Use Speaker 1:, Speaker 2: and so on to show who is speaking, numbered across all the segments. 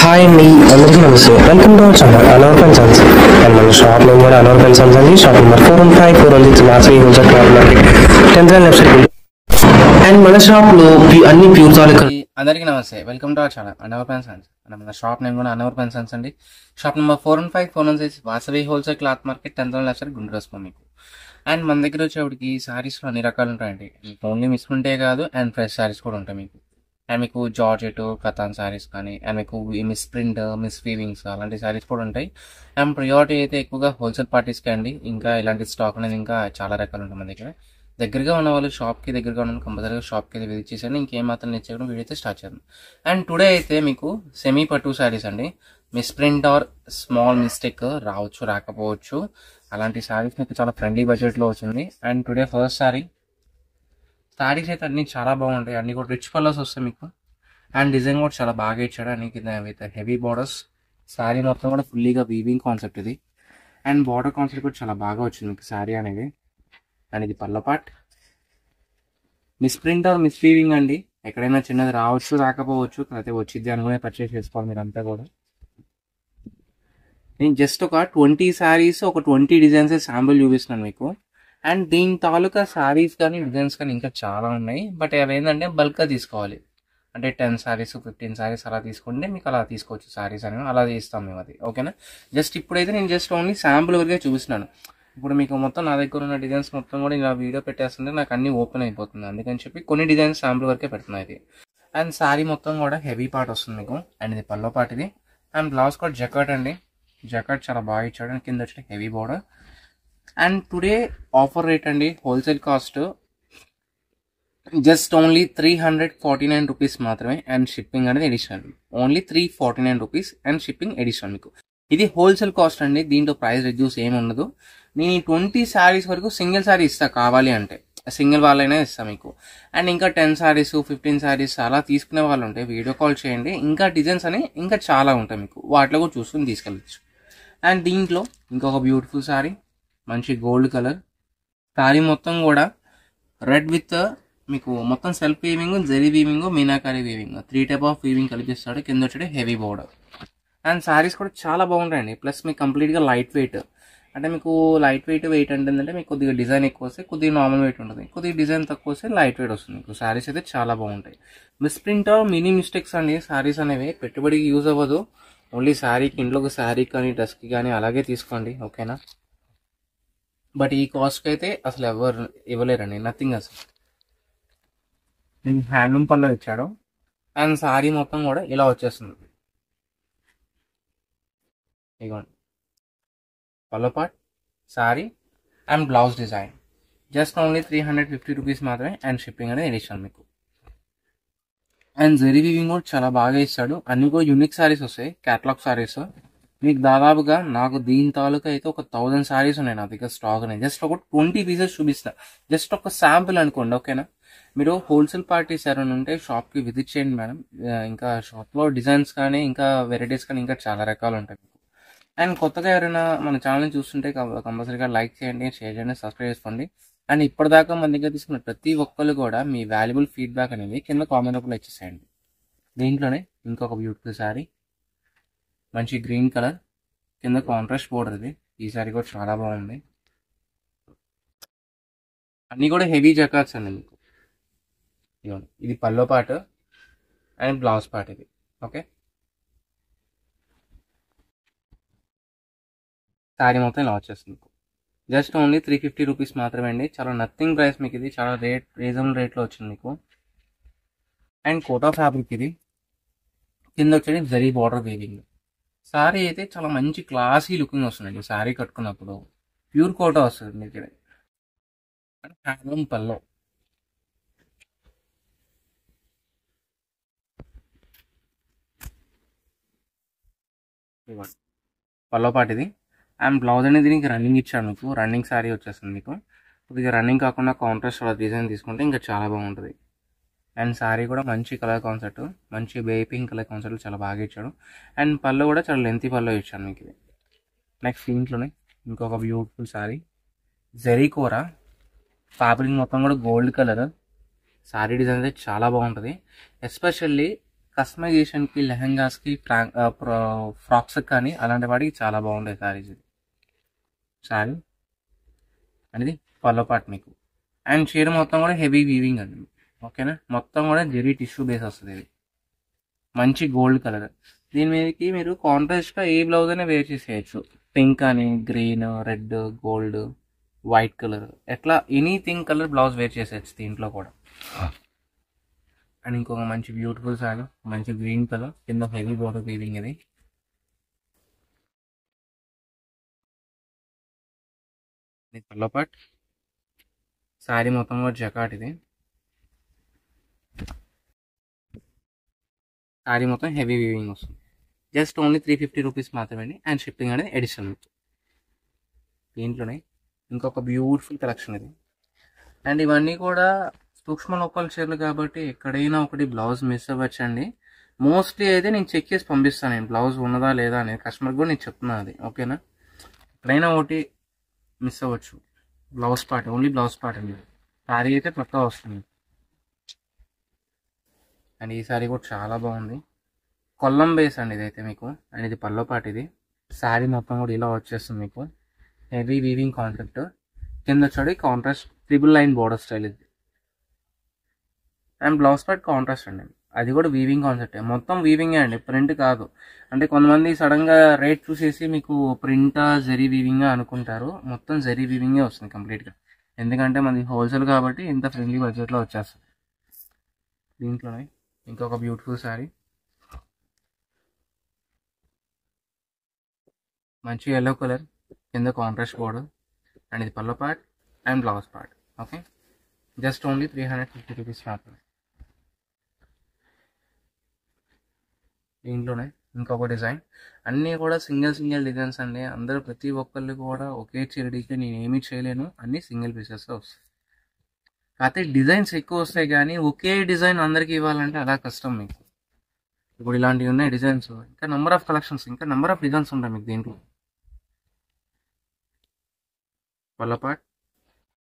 Speaker 1: Hi అండి, అందరికీ నమస్తే. Welcome to our channel Anwar fashions. And మన షాప్ నేమ్ కూడా అనవర్ పెన్ సన్స్ అండి. Shop number 415 Vasavi wholesale cloth market 10th website. And మన షాప్ లో అన్ని ప్యూర్ తాలూకా.
Speaker 2: అందరికీ నమస్తే, welcome to our channel Anwar fashions. మన షాప్ నేమ్ కూడా అనవర్ పెన్ సన్స్ అండి. Shop number 415 Vasavi wholesale cloth market 10th website Guntur వస్తుంది మీకు. అండ్ మన దగ్గర వచ్చేవాడికి సారీస్లో అన్ని రకాలు ఉంటాయండి. ఓన్లీ మిస్ప్రింటే కాదు, అండ్ ఫ్రెష్ సారీస్ కూడా ఉంటాయి మీకు. అండ్ మీకు జార్జెట్ కథాన్ సారీస్ కానీ, అండ్ మీకు మిస్ ప్రింట్, మిస్ వీవింగ్స్ అలాంటి సారీస్ కూడా ఉంటాయి. అండ్ ప్రియారిటీ అయితే ఎక్కువగా హోల్సేల్ పార్టీస్కి అండి. ఇంకా ఇలాంటి స్టాక్ అనేది ఇంకా చాలా రకాలు ఉంటాయి మన దగ్గర. దగ్గరగా ఉన్న వాళ్ళు షాప్కి దగ్గరగా ఉన్న కంపల్సరీగా షాప్కి అయితే విజిట్ చేసేయండి. ఇంకేం మాత్రం నేర్చేయడం వీడియో అయితే స్టార్ట్ చేద్దాం. అండ్ టుడే అయితే మీకు సెమీ పట్టు సారీస్ అండి. Miss print are small mistake రావచ్చు, రాకపోవచ్చు. అలాంటి సారీస్ మీకు చాలా ఫ్రెండ్లీ బడ్జెట్లో వచ్చింది. అండ్ టుడే ఫస్ట్ సారీస్ అయితే అన్ని చాలా బాగుంటాయి. అన్ని కూడా రిచ్ కలర్స్ వస్తాయి మీకు. అండ్ డిజైన్ కూడా చాలా బాగా ఇచ్చాడు. అన్ని కింద విత్ హెవీ బార్డర్స్. శారీ మొత్తం కూడా ఫుల్లీగా వీవింగ్ కాన్సెప్ట్ ఇది. అండ్ బార్డర్ కాన్సెప్ట్ కూడా చాలా బాగా వచ్చింది మీకు శారీ అనేది. అండ్ ఇది పళ్ళ part. Miss print are miss weaving అండి. ఎక్కడైనా చిన్నది రావచ్చు, రాకపోవచ్చు. అయితే వచ్చింది అనుకునే పర్చేస్ చేసుకోవాలి మీరు అంతా కూడా. నేను జస్ట్ ఒక 20 శారీస్, ఒక 20 డిజైన్స్ శాంపుల్ చూపిస్తున్నాను మీకు. అండ్ దీని తాలూకా శారీస్ కానీ డిజైన్స్ కానీ ఇంకా చాలా ఉన్నాయి. బట్ అవి ఏంటంటే బల్క్గా తీసుకోవాలి. అంటే 10 శారీస్ 15 శారీస్ అలా తీసుకుంటే మీకు అలా తీసుకోవచ్చు శారీస్ అనేవి. అలా చేస్తాం మేము అది, ఓకేనా. జస్ట్ ఇప్పుడైతే నేను జస్ట్ ఓన్లీ శాంపుల్ వరకే చూపిస్తున్నాను. ఇప్పుడు మీకు మొత్తం నా దగ్గర ఉన్న డిజైన్స్ మొత్తం కూడా ఇలా వీడియో పెట్టేస్తుంటే నాకు అన్ని ఓపెన్ అయిపోతుంది. అందుకని చెప్పి కొన్ని డిజైన్స్ శాంపుల్ వరకే పెడుతున్నాయి ఇది. అండ్ శారీ మొత్తం కూడా హెవీ పార్ట్ వస్తుంది మీకు. అండ్ ఇది పల్లో పార్ట్ ఇది. అండ్ బ్లౌజ్ కూడా జకట్ అండి. జకట్ చాలా బాగా ఇచ్చాడు. అండ్ కింద వచ్చి heavy border. And today offer rate అండి. Wholesale cost just only 349 rupees మాత్రమే. అండ్ షిప్పింగ్ అనేది additional. Only 349 rupees and shipping additional మీకు. ఇది హోల్సేల్ కాస్ట్ అండి. దీంట్లో ప్రైస్ రిడ్యూస్ ఏమి ఉండదు. నేను ఈ 20 శారీస్ వరకు సింగిల్ శారీ ఇస్తా, కావాలి అంటే సింగిల్ వాళ్ళైనా ఇస్తా మీకు. అండ్ ఇంకా 10 శారీస్ 15 శారీస్ అలా తీసుకునే వాళ్ళు ఉంటే వీడియో కాల్ చేయండి. ఇంకా డిజైన్స్ అని ఇంకా చాలా ఉంటాయి మీకు. వాటిలో కూడా చూసుకుని తీసుకెళ్ళచ్చు. అండ్ దీంట్లో ఇంకొక బ్యూటిఫుల్ శారీ, మంచి గోల్డ్ కలర్ శారీ. మొత్తం కూడా రెడ్ విత్ మీకు మొత్తం self weaving, zari weaving, meenakari weaving, 3 type of weaving కలిపిస్తాడు. కింద వచ్చి హెవీ బోర్డర్. అండ్ శారీస్ కూడా చాలా బాగుంటాయండి. ప్లస్ మీకు కంప్లీట్గా లైట్ వెయిట్. అంటే మీకు లైట్ వెయిట్ అంటే మీకు కొద్దిగా డిజైన్ ఎక్కువ వస్తే కొద్దిగా నార్మల్ వెయిట్ ఉంటుంది. కొద్దిగా డిజైన్ తక్కువ వస్తే లైట్ వెయిట్ వస్తుంది మీకు. శారీస్ అయితే చాలా బాగుంటాయి. మిస్ ప్రింట్ మినీ మిస్టేక్స్ అండి. శారీస్ అనేవి పెట్టుబడికి యూజ్ అవ్వదు. ఓన్లీ శారీకి, ఇంట్లోకి శారీ కానీ డ్రెస్కి కానీ అలాగే తీసుకోండి, ఓకేనా. బట్ ఈ కాస్ట్కి అయితే అసలు ఎవరు ఇవ్వలేరండి, నథింగ్ అసలు. హ్యాండ్లూమ్ పళ్ళు ఇచ్చాడు. అండ్ శారీ మొత్తం కూడా ఇలా వచ్చేస్తుంది. ఇదిగోండి pallu part, sari and blouse design. Just only 350 rupees మాత్రమే. అండ్ షిప్పింగ్ అనేది ఎడిషనల్ మీకు. అండ్ జెరీ వీవింగ్ కూడా చాలా బాగా ఇస్తాడు. అన్ని కూడా యూనిక్ శారీస్ వస్తాయి, క్యాటలాగ్ శారీస్. మీకు దాదాపుగా నాకు దీని తాలూకా అయితే ఒక 1000 శారీస్ ఉన్నాయి నా దగ్గర స్టాక్ అనేది. జస్ట్ ఒక 20 పీసెస్ చూపిస్తా, జస్ట్ ఒక శాంపుల్ అనుకోండి, ఓకేనా. మీరు హోల్సేల్ పార్టీస్ ఎవరైనా ఉంటే షాప్కి విజిట్ చేయండి మేడం. ఇంకా షాప్లో డిజైన్స్ కానీ ఇంకా వెరైటీస్ కానీ ఇంకా చాలా రకాలు ఉంటాయి. అండ్ కొత్తగా ఎవరైనా మన ఛానల్ని చూస్తుంటే కంపల్సరీగా లైక్ చేయండి, షేర్ చేయండి, సబ్స్క్రైబ్ చేసుకోండి. అండ్ ఇప్పటిదాకా మన దగ్గర తీసుకున్న ప్రతి ఒక్కరు కూడా మీ వాల్యుబుల్ ఫీడ్బ్యాక్ అనేది కింద కామెంట్ రూపంలో ఇచ్చేసేయండి. దీంట్లోనే ఇంకొక బ్యూటిఫుల్ శారీ, మంచి గ్రీన్ కలర్, కింద కాంట్రాస్ట్ బోర్డర్. ఇది ఈ శారీ కూడా చాలా బాగుంది. అన్నీ కూడా హెవీ జకాట్స్ అండి మీకు. ఇది pallu part and blouse part ఇది, ఓకే. శారీ మొత్తం ఇలా వచ్చేస్తుంది. జస్ట్ ఓన్లీ 350 రూపీస్ మాత్రమే అండి. చాలా నథింగ్ ప్రైస్ మీకు. ఇది చాలా రీజనబుల్ రేట్లో వచ్చింది మీకు. అండ్ కోటా ఫ్యాబ్రిక్ ఇది. కింద వచ్చేది జరీ బార్డర్ వీవింగ్. శారీ అయితే చాలా మంచి క్లాసీ లుకింగ్ వస్తుందండి. శారీ కట్టుకున్నప్పుడు ప్యూర్ కోటా వస్తుంది మీకు. అండ్ హ్యాండ్లూమ్ పల్లో. పల్లో పాటు ఇది. అండ్ బ్లౌజ్ అనేది దీనికి రన్నింగ్ ఇచ్చాడు మీకు. రన్నింగ్ శారీ వచ్చేస్తుంది మీకు. కొద్దిగా రన్నింగ్ కాకుండా కాంట్రాస్ట్ డిజైన్ తీసుకుంటే ఇంకా చాలా బాగుంటుంది. అండ్ శారీ కూడా మంచి కలర్ కాన్సెప్ట్, మంచి బేపింగ్ కలర్ కాన్సెప్ట్ చాలా బాగా ఇచ్చాడు. అండ్ పళ్ళు కూడా చాలా లెంతీ పళ్ళు ఇచ్చాడు మీకు ఇది. నెక్స్ట్ దీంట్లోనే ఇంకొక బ్యూటిఫుల్ శారీ, జెరీ కూర ఫ్యాబ్రిక్ మొత్తం కూడా గోల్డ్ కలర్. శారీ డిజైన్ అయితే చాలా బాగుంటుంది. ఎస్పెషల్లీ కస్టమైజేషన్కి, లెహంగాస్కి, ఫ్రాక్స్ కానీ అలాంటి వాటికి చాలా బాగుంటాయి శారీస్. ఇది శారీ అనేది పల్లో పార్ట్ మీకు. అండ్ చీర మొత్తం కూడా హెవీ వీవింగ్ అండి. ఓకేనా, మొత్తం కూడా జెరీ టిష్యూ బేస్ వస్తుంది. ఇది మంచి గోల్డ్ కలర్. దీని మీదకి మీరు కాంట్రాస్ట్గా ఏ బ్లౌజ్ అయినా వేర్ చేసేయచ్చు. పింక్ అని, green, red, gold, white colour, ఎట్లా ఎనీథింగ్ కలర్ బ్లౌజ్ వేర్ చేసేయచ్చు దీంట్లో కూడా. అండ్ ఇంకొక మంచి బ్యూటిఫుల్ శారీ, మంచి గ్రీన్ కలర్, కింద హెవీ బోర్డర్ వీవింగ్. ఇది పల్లో పార్ట్. శారీ మొత్తం కూడా జకాట్. ఇది శారీ మొత్తం హెవీ వీవింగ్ వస్తుంది. జస్ట్ ఓన్లీ 350 రూపీస్ మాత్రమే. అండ్ షిప్పింగ్ అనేది అడిషనల్. దీంట్లోనే ఇంకొక బ్యూటిఫుల్ కలెక్షన్ ఇది. అండ్ ఇవన్నీ కూడా సూక్ష్మ లోపాల చీరలు కాబట్టి ఎక్కడైనా ఒకటి బ్లౌజ్ మిస్ అవ్వచ్చండి. మోస్ట్లీ అయితే నేను చెక్ చేసి పంపిస్తాను, నేను బ్లౌజ్ ఉన్నదా లేదా అనేది కస్టమర్కి కూడా నేను చెప్తున్నాను. అది ఓకేనా, ఎక్కడైనా ఒకటి మిస్ అవ్వచ్చు. Blouse part, only blouse part అండి. శారీ అయితే పక్కా వస్తుంది. అండ్ ఈ శారీ కూడా చాలా బాగుంది. కొల్లం బేస్ అండి ఇదైతే మీకు. అండ్ ఇది పల్లో పార్ట్. ఇది శారీ మొత్తం కూడా ఇలా వచ్చేస్తుంది మీకు. Heavy weaving concept. కింద వచ్చి contrast triple line border style ఇది. అండ్ బ్లౌజ్ పార్ట్ కాంట్రాస్ట్ అండి, అది కూడా వీవింగ్ కాన్సెప్ట్. మొత్తం వీవింగే అండి, ప్రింట్ కాదు. అంటే కొంతమంది సడన్గా రేట్ చూసేసి మీకు ప్రింటా జరీ వీవింగ్ అనుకుంటారు. మొత్తం జరీ వీవింగే వస్తుంది కంప్లీట్గా. ఎందుకంటే మనది హోల్సేల్ కాబట్టి ఇంత ఫ్రెండ్లీ బడ్జెట్లో వచ్చేస్తుంది. దీంట్లోనే ఇంకొక బ్యూటిఫుల్ శారీ, మంచి ఎల్లో కలర్, కింద కాంట్రాస్ట్ బోర్డర్. అండ్ ఇది pallu part and blouse part. Okay, just only 350 rupees మాత్రమే. దీంట్లోనే ఇంకొక డిజైన్. అన్నీ కూడా సింగిల్ డిజైన్స్ అండి. అందరూ ప్రతి ఒక్కళ్ళు కూడా ఒకే చీరడికి నేను ఏమీ చేయలేను, అన్నీ సింగిల్ పీసెస్లో వస్తాయి. కాకపోతే డిజైన్స్ ఎక్కువ వస్తాయి కానీ ఒకే డిజైన్ అందరికీ ఇవ్వాలంటే అలా కష్టం మీకు. ఇప్పుడు ఇలాంటివి ఉన్నాయి డిజైన్స్, ఇంకా నెంబర్ ఆఫ్ కలెక్షన్స్, ఇంకా నెంబర్ ఆఫ్ డిజైన్స్ ఉంటాయి మీకు దీంట్లో. Pallu part,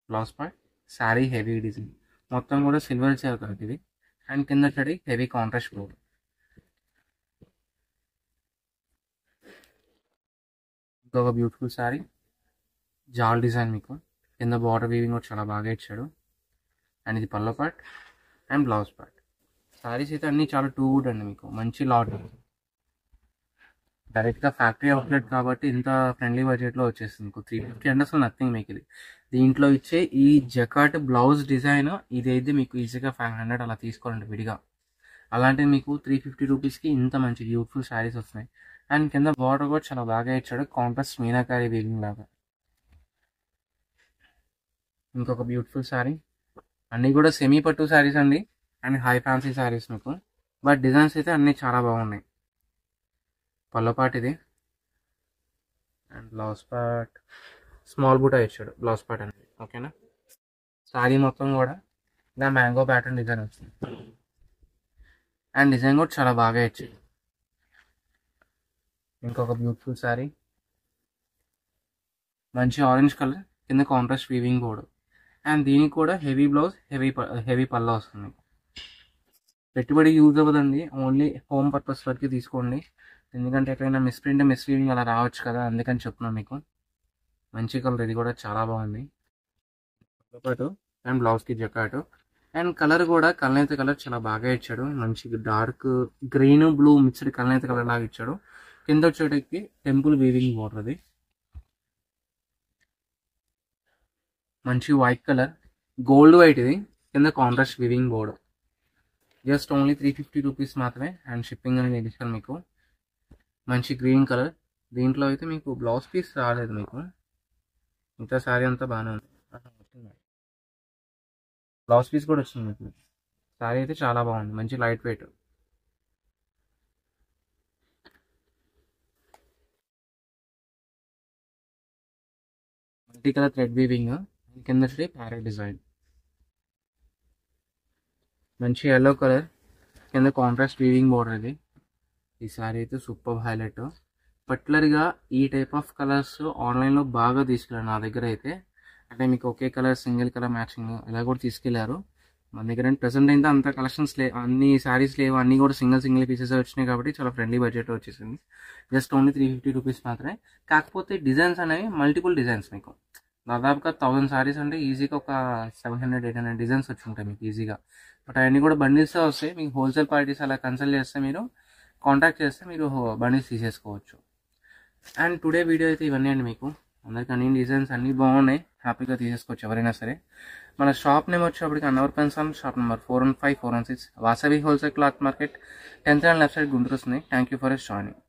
Speaker 2: blouse part, sari heavy design మొత్తం కూడా సిల్వర్ చీర కలర్ ఇది. అండ్ కింద చడి హెవీ కాంట్రాస్ట్ బోర్డర్. ఇంకొక బ్యూటిఫుల్ శారీ, జాల్ డిజైన్ మీకు. కింద బార్డర్ వీవింగ్ కూడా చాలా బాగా ఇచ్చాడు. అండ్ ఇది pallu part and blouse part. Saris అయితే అన్నీ చాలా టూ గుడ్ అండి మీకు. మంచి లాట్, డైరెక్ట్గా ఫ్యాక్టరీ అవుట్లెట్ కాబట్టి ఇంత ఫ్రెండ్లీ బడ్జెట్లో వచ్చేస్తుంది మీకు. 350 అంటే అసలు నథింగ్ మీకు ఇది. దీంట్లో ఇచ్చే ఈ జకాట్ బ్లౌజ్ డిజైన్ ఇదైతే మీకు ఈజీగా 500 అలా తీసుకోవాలండి విడిగా. అలాంటివి మీకు 350 రూపీస్కి ఇంత మంచి బ్యూటిఫుల్ శారీస్ వస్తున్నాయి. అండ్ కింద బార్డర్ కూడా చాలా బాగా ఇచ్చాడు, కాంట్రాస్ట్ మీనాకారి వీవింగ్ లాగా. ఇంకొక బ్యూటిఫుల్ శారీ, అన్నీ కూడా సెమీ పట్టు శారీస్ అండి. అండ్ హై ఫ్యాన్సీ శారీస్ మీకు. బట్ డిజైన్స్ అయితే అన్నీ చాలా బాగున్నాయి. పల్లో పార్ట్ ఇది. అండ్ బ్లౌజ్ పార్ట్ స్మాల్ బూటా ఇచ్చాడు బ్లౌజ్ పార్ట్ అనేది. ఓకేనా, శారీ మొత్తం కూడా ఇలా మ్యాంగో ప్యాటర్న్ డిజైన్ వచ్చింది. అండ్ డిజైన్ కూడా చాలా బాగా ఇచ్చాడు. ఇంకొక బ్యూటిఫుల్ శారీ, మంచి ఆరెంజ్ కలర్, కింద కాంట్రాస్ట్ వీవింగ్ బోర్డు. అండ్ దీనికి కూడా హెవీ బ్లౌజ్, హెవీ పల్లా వస్తుంది. పెట్టుబడి యూజ్ అవ్వదండి, ఓన్లీ హోమ్ పర్పస్ వరకు తీసుకోండి. ఎందుకంటే ఎక్కడైనా మిస్ప్రింట్ మిస్లీవింగ్ అలా రావచ్చు కదా, అందుకని చెప్తున్నాను మీకు. మంచి కలర్, ఇది కూడా చాలా బాగుంది. పాటు అండ్ బ్లౌజ్కి జకాటు. అండ్ కలర్ కూడా కల్నేత కలర్ చాలా బాగా ఇచ్చాడు. మంచి డార్క్ గ్రీన్ బ్లూ మిక్స్డ్ కల్నేత కలర్ లాగా ఇచ్చాడు. కింద వచ్చేటికి టెంపుల్ వీవింగ్ బోర్డర్. అది మంచి వైట్ కలర్, గోల్డ్ వైట్. ఇది కింద contrast weaving border. Just only 350 rupees మాత్రమే. అండ్ షిప్పింగ్ అనేది ఎడిషన్ మీకు. మంచి గ్రీన్ కలర్. దీంట్లో అయితే మీకు బ్లౌజ్ పీస్ రాలేదు మీకు, ఇంత శారీ అంతా బాగానే ఉంది. బ్లౌజ్ పీస్ కూడా వచ్చింది మీకు. శారీ అయితే చాలా బాగుంది, మంచి light weight. Multi colour thread weaving, కింద వచ్చి ప్యారెట్ డిజైన్. మంచి ఎల్లో కలర్, కింద కాంట్రాస్ట్ వీవింగ్ బోర్డర్. ఇది ఈ శారీ అయితే సూపర్ హైలైట్. పర్టికులర్గా ఈ టైప్ ఆఫ్ కలర్స్ ఆన్లైన్లో బాగా తీసుకెళ్ళారు నా దగ్గర అయితే. అంటే మీకు ఒకే కలర్ సింగిల్ కలర్ మ్యాచింగ్ ఇలా కూడా తీసుకెళ్లారు. మన దగ్గర ప్రెసెంట్ అయితే అంత కలెక్షన్స్ అన్ని శారీస్ లేవు, అన్ని కూడా సింగిల్ పీసెస్ వచ్చినాయి కాబట్టి చాలా ఫ్రెండ్లీ బడ్జెట్ వచ్చేసింది. జస్ట్ ఓన్లీ 350 రూపీస్ మాత్రమే. కాకపోతే డిజైన్స్ అనేవి మల్టిపుల్ డిజైన్స్, మీకు దాదాపుగా 1000 శారీస్ అంటే ఈజీగా ఒక 700-800 డిజైన్స్ వచ్చి ఉంటాయి మీకు ఈజీగా. బట్ అవన్నీ కూడా బండిల్స్తో వస్తాయి. మీకు హోల్సేల్ పార్టీస్ అలా కన్సల్ట్ చేస్తే, మీరు కాంటాక్ట్ చేస్తే మీరు బండిల్స్ తీసేసుకోవచ్చు. అండ్ టుడే వీడియో అయితే ఇవన్నీ అండి. మీకు అందరికి అన్ని డిజైన్స్ అన్నీ బాగున్నాయి, హ్యాపీగా తీసేసుకోవచ్చు ఎవరైనా సరే. మన షాప్ నేమ్ వచ్చేప్పటికి Anwar fashion, shop number 415-416, Vasavi wholesale cloth market, 10th and left side Guntur వస్తుంది. Thank you for joining.